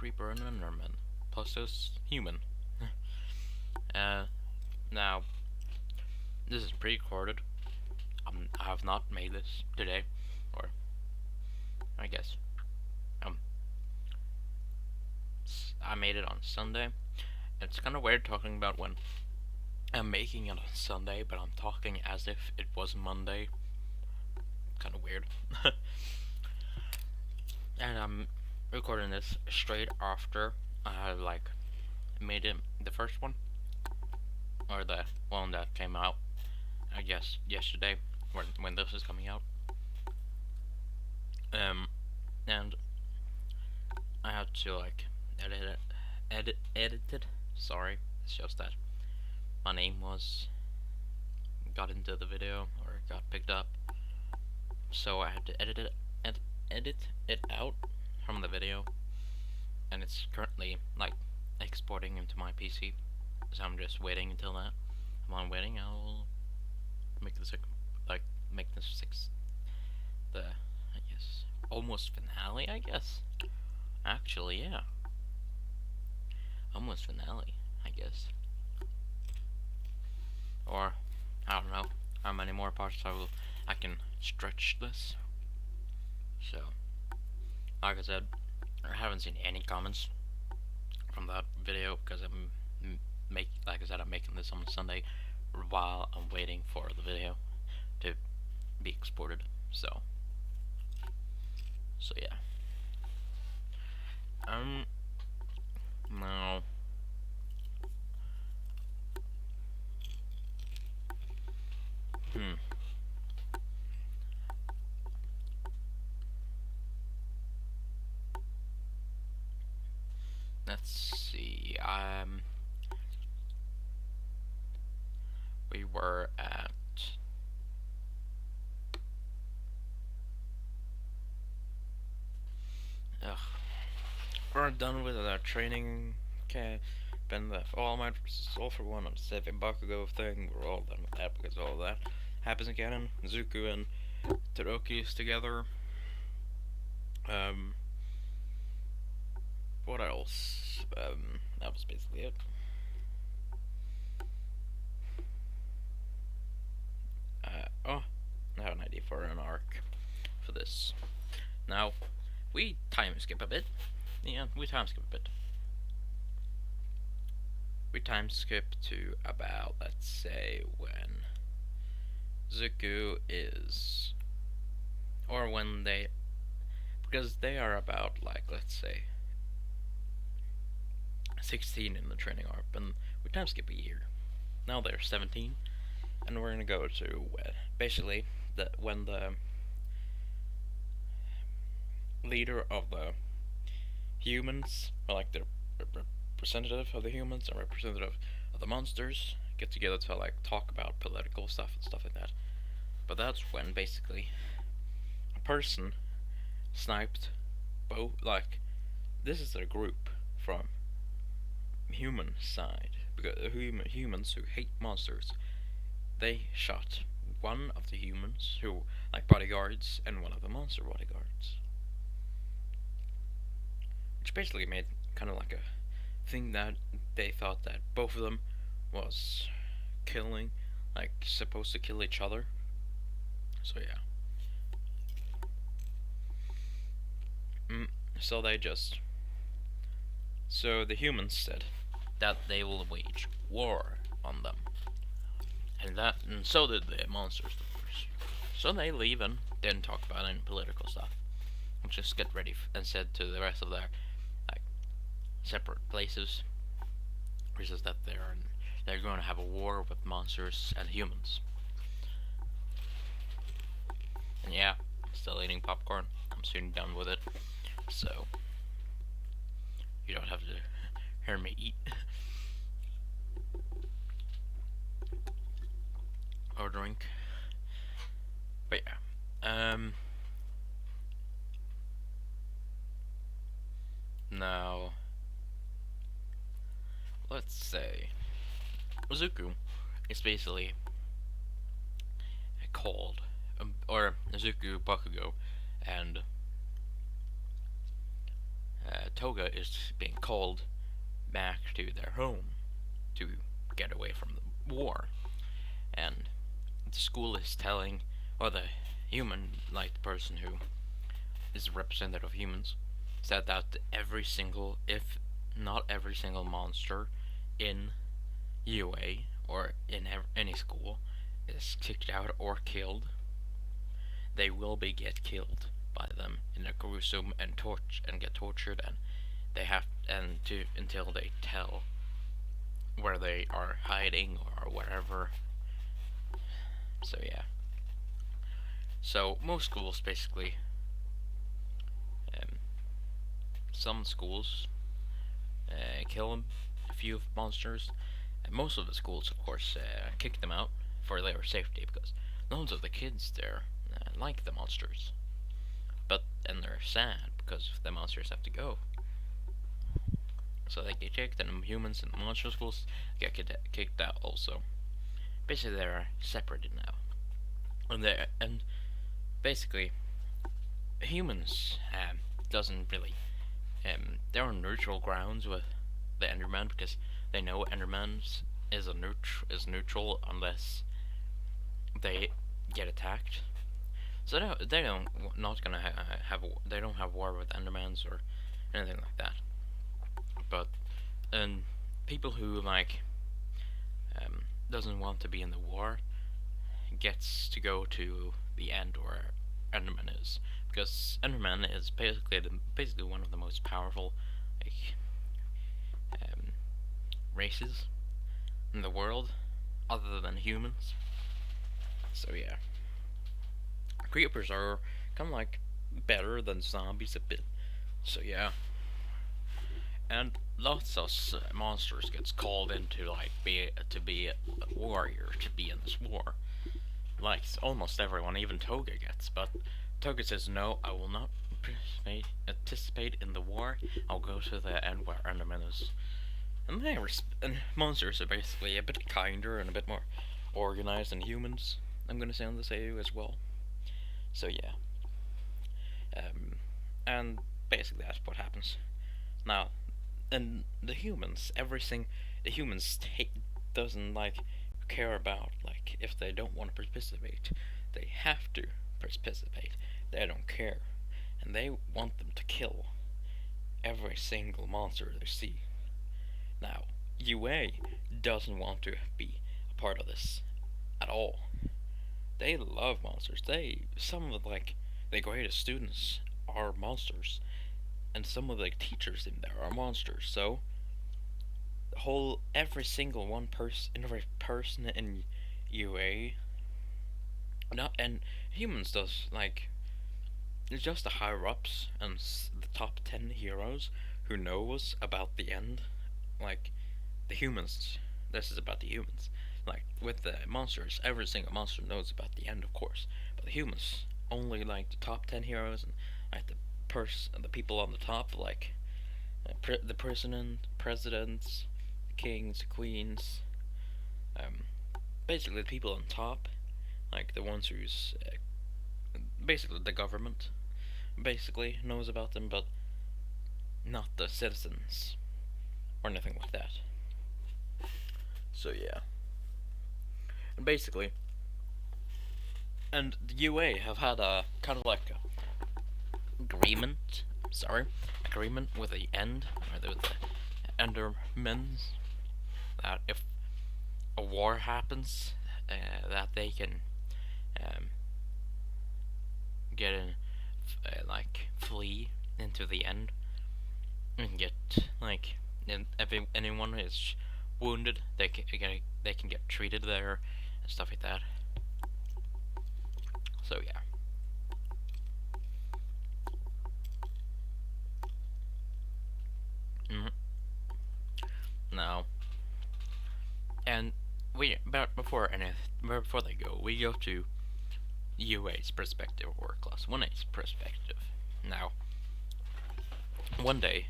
creeper and enderman, plus this human. uh, Now, this is pre-recorded. I have not made this today, or I guess I made it on Sunday. It's kind of weird talking about when I'm making it on Sunday, but I'm talking as if it was Monday. Kind of weird. And I'm recording this straight after I made it the first one, or the one that came out, I guess yesterday, when this is coming out. And I had to edit it. Sorry, it's just that my name got into the video or got picked up, so I had to edit it out from the video, and it's currently exporting into my PC. So I'm just waiting until that. While I'm waiting, I'll make this the I guess almost finale. I guess actually, yeah, almost finale. I guess, or I don't know how many more parts I can stretch this. So, like I said, I haven't seen any comments from that video because I'm I'm making this on Sunday while I'm waiting for the video to be exported. So yeah. Now, let's see. We were at we're done with our training. Okay, been the All Might versus All for One on the 7 Bakugo thing. We're all done with that because all that happens in canon. Zuko and Todoroki's together. What else? That was basically it. Oh, I have an idea for an arc for this. Now, we time skip a bit. Yeah, we time skip a bit. We time skip to about, let's say, when Zuko is, or when because they are about, let's say, 16 in the training arc, and we time skip a year. Now they're 17, and we're gonna go to basically when the leader of the humans, or the representative of the humans and representative of the monsters, get together to talk about political stuff and stuff like that. But that's when basically a person sniped both. This is a group from human side, because humans who hate monsters, they shot one of the humans who bodyguards and one of the monster bodyguards, which basically made kind of like a thing that they thought that both of them was killing, supposed to kill each other. So yeah. So the humans said that they will wage war on them, and so did the monsters, of course. So they leave and didn't talk about any political stuff, and just get ready and said to the rest of their separate places, which is that they're going to have a war with monsters and humans. And yeah, I'm still eating popcorn. I'm soon done with it, so you don't have to hear me eat or drink. But yeah, now let's say Zuko is basically called, or Zuko, Bakugo, and Toga is being called back to their home to get away from the war, and the school is telling, or the human, like the person who is a representative of humans, said that every single, if not every single monster in UA or in any school is kicked out or killed, they will be get killed by them in a gruesome and get tortured, and they have and to until they tell where they are hiding or whatever. So yeah. So most schools basically, um, some schools kill a few monsters, and most of the schools, of course, kick them out for their safety because none of the kids there like the monsters. But and they're sad because the monsters have to go. So they get kicked, and humans and monster schools get kicked out also. Basically, they're separated now, and basically humans doesn't really they're on neutral grounds with the enderman because they know endermans is neutral unless they get attacked. So they don't not gonna have they don't have war with endermans or anything like that. But and people who like doesn't want to be in the war gets to go to the end where Enderman is, because Enderman is basically one of the most powerful like races in the world, other than humans. So yeah, creepers are kind of like better than zombies a bit. So yeah, and lots of monsters gets called in to like be a warrior to be in this war. Like almost everyone, even Toga gets, but Toga says no, I will not participate in the war. I'll go to the end where Enderman is. And and monsters are basically a bit kinder and a bit more organized than humans. I'm gonna say on this AU as well. So yeah, and basically that's what happens. Now, and the humans, the humans doesn't like care about like if they don't want to participate, they have to participate. They don't care, and they want them to kill every single monster they see. Now, UA doesn't want to be a part of this at all. They love monsters. Some of like the greatest students are monsters, and some of the teachers in there are monsters. So every single every person in UA, not and humans does like it's just the higher ups and the top 10 heroes who knows about the end. Like the humans, this is about the humans. Like with the monsters, every single monster knows about the end, of course. But the humans only like the top 10 heroes and like the people on the top, like the presidents, the kings, the queens, um, basically the people on top, like the ones who's basically the government, basically knows about them, but not the citizens or anything like that. So yeah, and basically, and the UA have had a kind of like a agreement with the end, or with the Endermen, that if a war happens, that they can get in, like flee into the end and get like, and if anyone is wounded, they can get treated there and stuff like that. So yeah. Now, and before they go, we go to UA's perspective, or class 1A's perspective. Now, one day,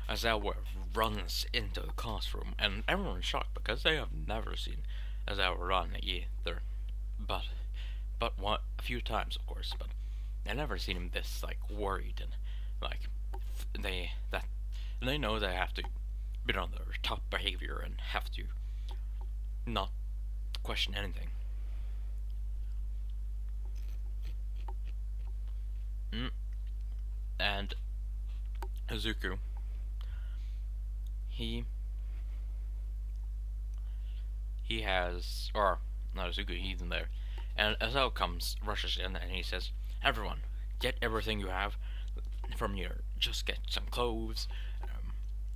Azawa runs into the classroom, and everyone's shocked because they have never seen Azawa run either. But a few times, of course, but I've never seen him this like worried and like That they know they have to be on their top behavior and have to not question anything. Mm. And Izuku, he he has, or not Izuku, he's in there, and Azao comes, rushes in, and he says, "Everyone, get everything you have from here. Just get some clothes,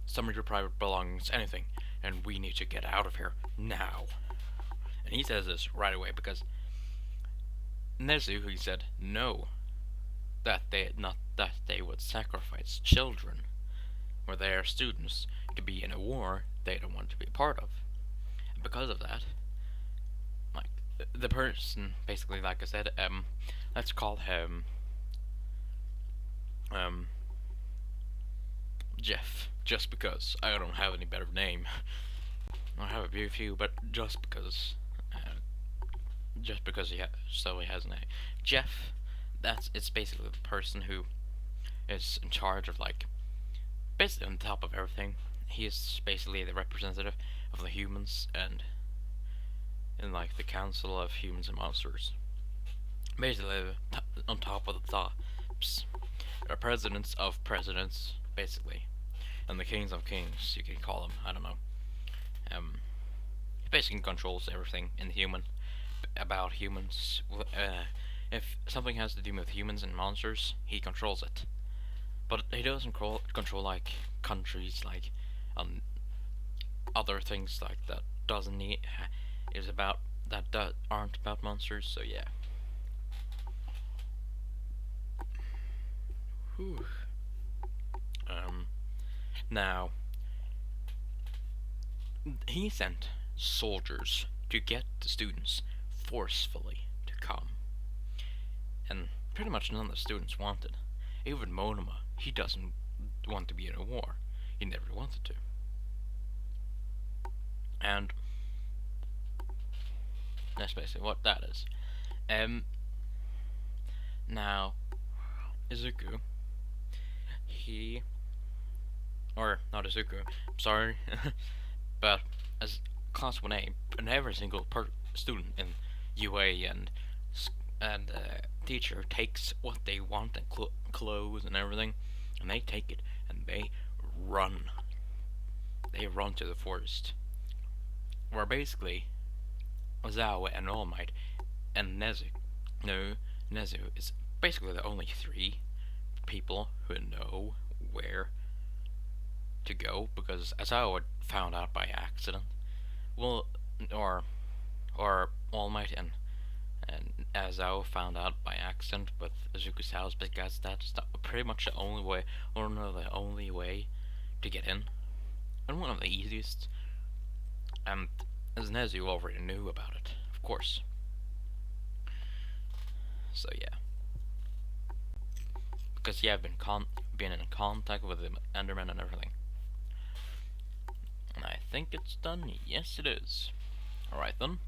some of your private belongings, anything, and we need to get out of here now." And he says this right away because Nezu, he said no, that they not that they would sacrifice children or their students to be in a war they don't want to be a part of. And because of that, like the person, basically, like I said, let's call him um Jeff, just because I don't have any better name. I have a few, but just because he has a name, Jeff. That's it's basically the person who is in charge of, like, basically on top of everything. He is basically the representative of the humans and in, like, the Council of Humans and Monsters. Basically, on top of the tops, are presidents of presidents, basically, and the kings of kings. You can call them. I don't know. He basically controls everything in human about humans. If something has to do with humans and monsters, he controls it. But he doesn't control like countries, like um, other things like that. Doesn't need is about that aren't about monsters. So yeah. Whew. Um. Now he sent soldiers to get the students forcefully to come, and pretty much none of the students wanted. Even Monoma, he doesn't want to be in a war. He never wanted to. And that's basically what that is. Um, Now, Izuku, he, or not Izuku, sorry, but as Class 1A, and every single student in UA and teacher takes what they want and clothes and everything, and they take it and they run. They run to the forest, where basically Ozawa and All Might and Nezu is basically the only three people who know where to go, because Ozawa found out by accident. Well, or All Might and Azao found out by accident with Izuku's house, because that's pretty much the only way, or no, the only way to get in, and one of the easiest. And as Nezu already knew about it, of course. So yeah, because yeah, I've been in contact with the enderman and everything. And I think it's done. Yes, it is. All right then.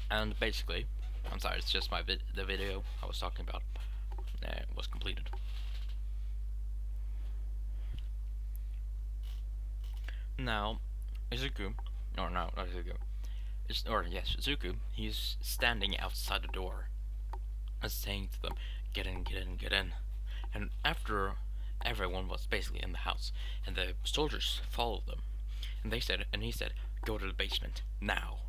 And basically, I'm sorry, it's just the video I was talking about was completed. Now, Izuku, or no, not Izuku, yes, Izuku, he's standing outside the door and saying to them, "Get in, get in, get in." And after everyone was basically in the house, and the soldiers followed them, and he said, "Go to the basement now."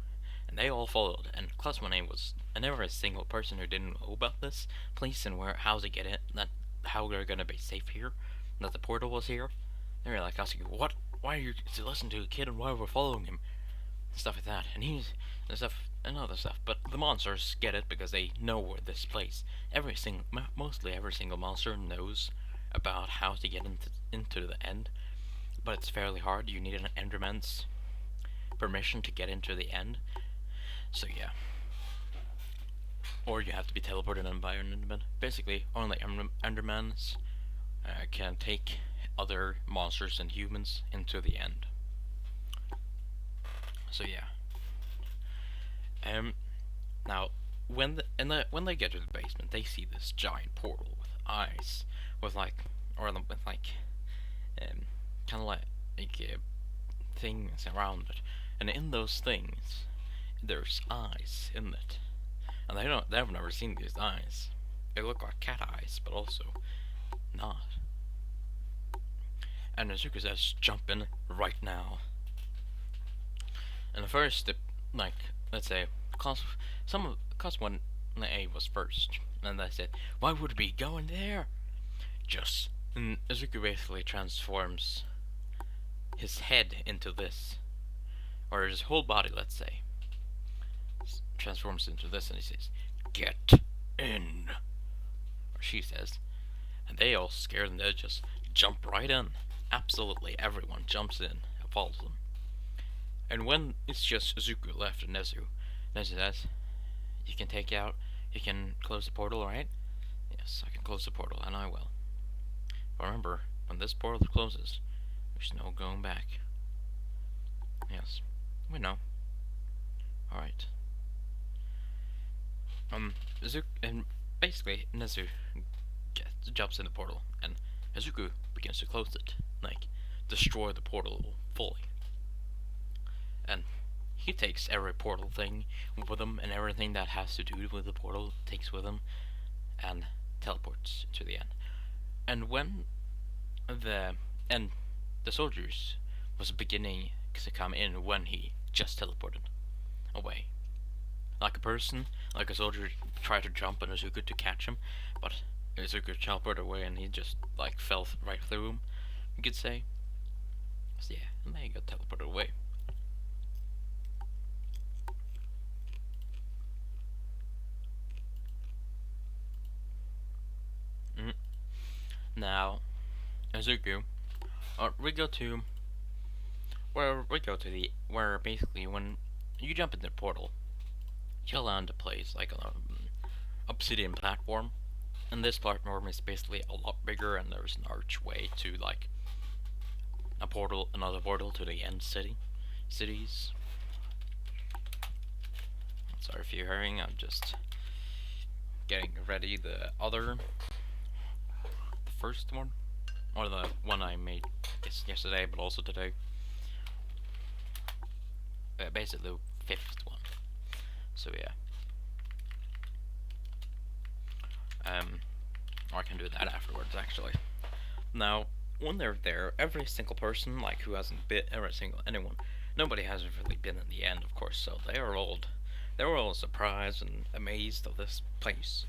And they all followed, and Class 1A was never a single person who didn't know about this place and how to get in, that how they're gonna be safe here, that the portal was here. They were like asking, "What? Why are you listening to a kid, and why we're following him?" And stuff like that, and other stuff. But the monsters get it because they know where this place. Mostly every single monster knows about how to get into the end, but it's fairly hard. You need an Enderman's permission to get into the end. So yeah. Or you have to be teleported in by an Enderman. Basically, only Endermans can take other monsters and humans into the end. So yeah. Now, when they get to the basement, they see this giant portal with eyes, with like, or with like, um, kind of like things around it, and in those things, there's eyes in it, and they've never seen these eyes. They look like cat eyes, but also not. And Azuka says, "Jump in right now." And the first, like, let's say, class, class 1A was first, and they said, "Why would we go in there?" Just, and Azuka basically transforms his head into this, or his whole body, let's say, transforms into this, and he says, "Get in," or she says, and they all scared, and they just jump right in. Absolutely everyone jumps in and follows them. And when it's just Izuku left and Nezu says, "You can take out, you can close the portal, right?" "Yes, I can close the portal, and I will. But remember, when this portal closes, there's no going back." "Yes, we know." "Alright." Izuku, and basically, Nezu jumps in the portal, and Izuku begins to close it, like, destroy the portal fully. And he takes every portal thing with him, and everything that has to do with the portal takes with him, and teleports to the end. And when the and the soldiers was beginning to come in when he just teleported away, like a person, like a soldier tried to jump on Izuku to catch him, but Izuku teleported away, and he just like fell right through him, you could say. So yeah, and then he got teleported away. Mm. Now, Izuku, we go to where basically when you jump in the portal, you land a place like an obsidian platform, and this platform is basically a lot bigger, and there's an archway to like another portal to the end cities. Sorry if you're hearing, I'm just getting ready the first one, or the one I made yesterday, but also today. Basically the fifth one. So yeah. Or I can do that afterwards, actually. Now, when they're there, every single person, like, who hasn't been, anyone, nobody has really been in the end, of course, so they were all surprised and amazed of this place.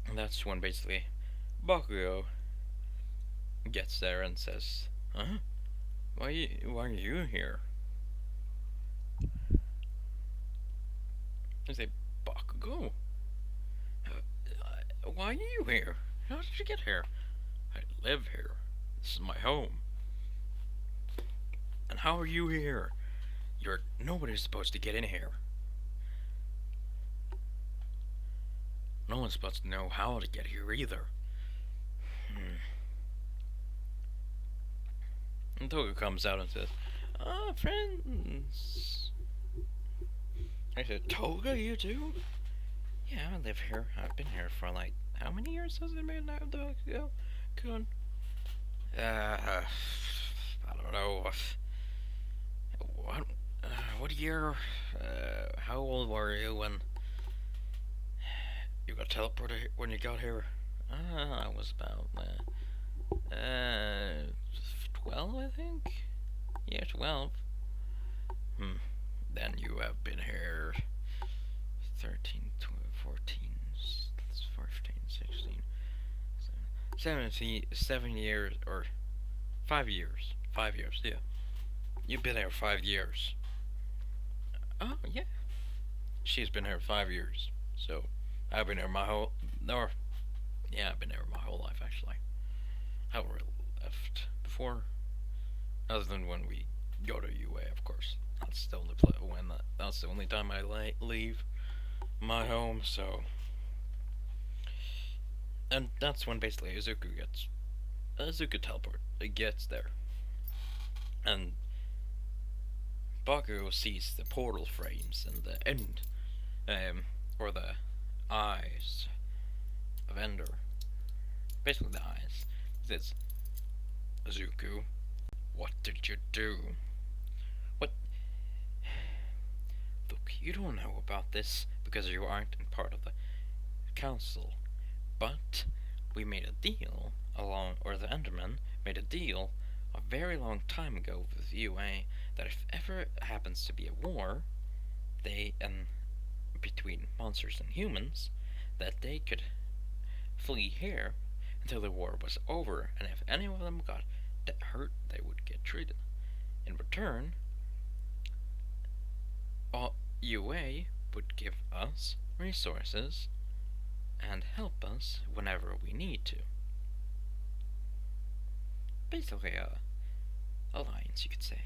And that's when, basically, Bakugo gets there and says, "Huh? Why are you here?" I say, "Bakugo? Why are you here? How did you get here?" "I live here. This is my home." "And how are you here? Nobody's supposed to get in here. No one's supposed to know how to get here either." And Toga comes out and says, "Ah, friends." I said, "Toga, you too?" "Yeah, I live here. I've been here for like, how many years has it been now, though? Kun? I don't know. What? What year? How old were you when you got teleported when you got here?" "I was about 12, I think. Yeah, 12. Then you have been here 13, 12, 14, 15, 16, 17, 7 years, or 5 years. 5 years, yeah. You've been here 5 years." "Oh, yeah." "She's been here 5 years. So, I've been here my whole, or, yeah, I've been here my whole life, actually. I haven't really left before. Other than when we go to UA, of course. That's the only that's the only time I leave my home, so." And that's when basically Izuku teleport gets there. And Baku sees the portal frames and the end, or the eyes of Ender. Basically, the eyes. He says, Azuku, what did you do? What? Look, you don't know about this because you aren't in part of the council, but we made a deal or the Enderman made a deal a very long time ago with UA that if ever happens to be a war, between monsters and humans, that they could flee here until the war was over, and if any of them got hurt, they would get treated. In return, UA would give us resources and help us whenever we need to. Basically, a alliance, you could say.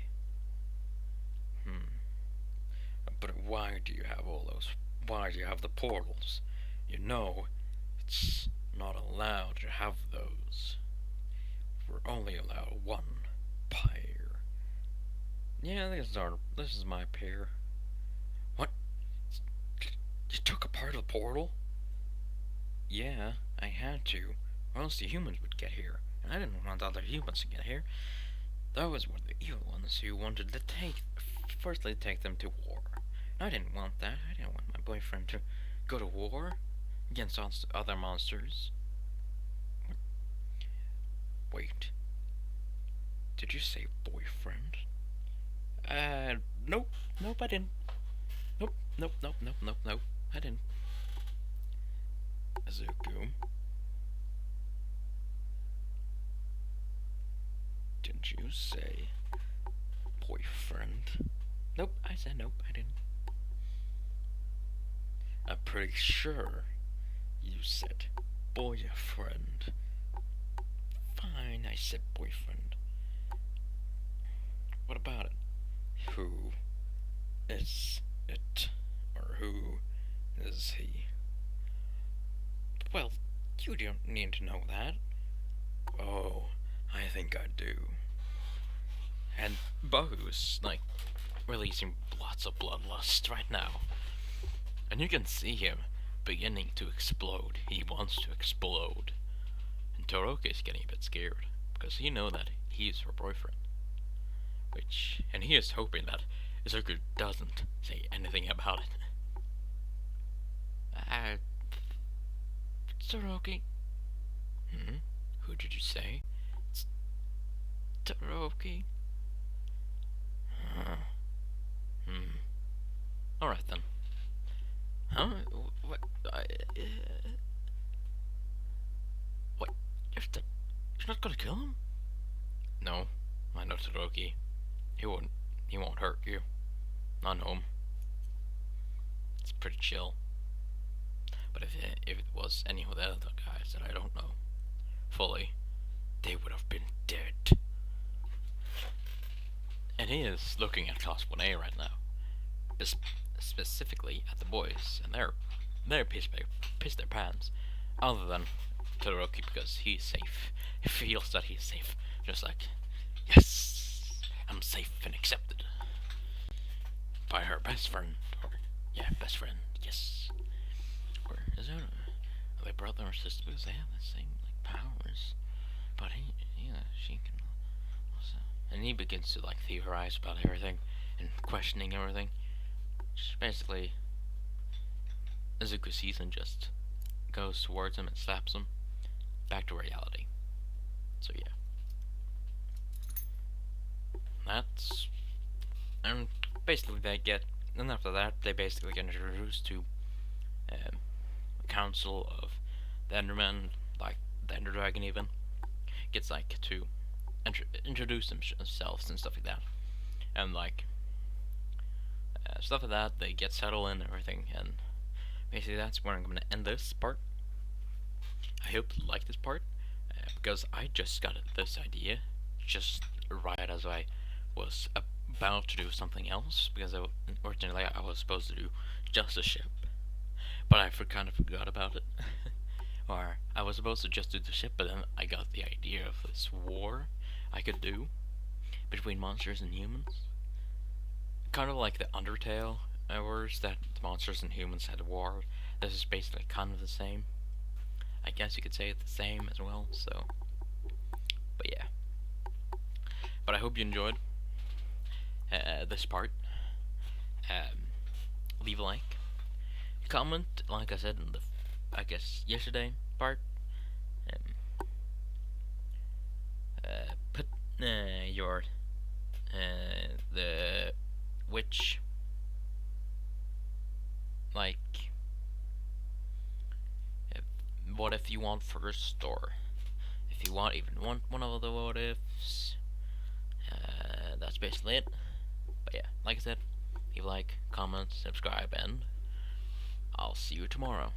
But why do you have all those? Why do you have the portals? You know, it's not allowed to have those. We're only allowed one pyre. Yeah, this is my pyre. What? You took apart the portal? Yeah, I had to, or else the humans would get here, and I didn't want other humans to get here. Those were the evil ones who wanted to firstly take them to war. I didn't want that. I didn't want my boyfriend to go to war against other monsters. Wait. Did you say boyfriend? Nope. Nope, I didn't. Nope, nope, nope, nope, nope, nope. I didn't. Azuku. Did you say boyfriend? Nope, I said nope, I didn't. I'm pretty sure you said boyfriend. Fine, I said boyfriend. What about it? Who is it? Or who is he? Well, you don't need to know that. Oh, I think I do. And Bahu's, like, releasing lots of bloodlust right now. And you can see him beginning to explode. He wants to explode. And Toroki's getting a bit scared, because he knows that he's her boyfriend. And he is hoping that Izuku doesn't say anything about it. Toroki? Who did you say? It's Toroki? Alright then. Huh? What? What? You're not gonna kill him? No, I know Todoroki. He won't hurt you. I know him. It's pretty chill. But if it was any of the other guys that I don't know fully, they would have been dead. And he is looking at Class 1A right now. Specifically at the boys, and they're pissed their pants. Other than Todoroki, because he's safe. He feels that he's safe. Just like, yes, I'm safe and accepted by her best friend. Best friend. Yes. Or is there? Are they brother or sister? Because they have the same powers. But she can. Also, and he begins to theorize about everything and questioning everything. Just basically, Izuku sees him, just goes towards him and slaps him back to reality. So yeah, and basically and after that they basically get introduced to a council of the Endermen, like the Ender Dragon even gets to introduce themselves and stuff like that, and stuff like that. They get settled in and everything, and basically that's where I'm going to end this part. I hope you like this part, because I just got this idea just right as I was about to do something else, because originally I was supposed to do just a ship, but I kind of forgot about it. Or I was supposed to just do the ship, but then I got the idea of this war I could do between monsters and humans. kind of like the Undertale wars that the monsters and humans had a war. This is basically kind of the same. I guess you could say it's the same as well. So, but yeah. But I hope you enjoyed this part. Um, Leave a like, comment, like I said in the, I guess yesterday part. Um, put your the which like what if you want first, or if you want one of the what ifs. That's basically it. But yeah, like I said, leave a like, comment, subscribe, and I'll see you tomorrow.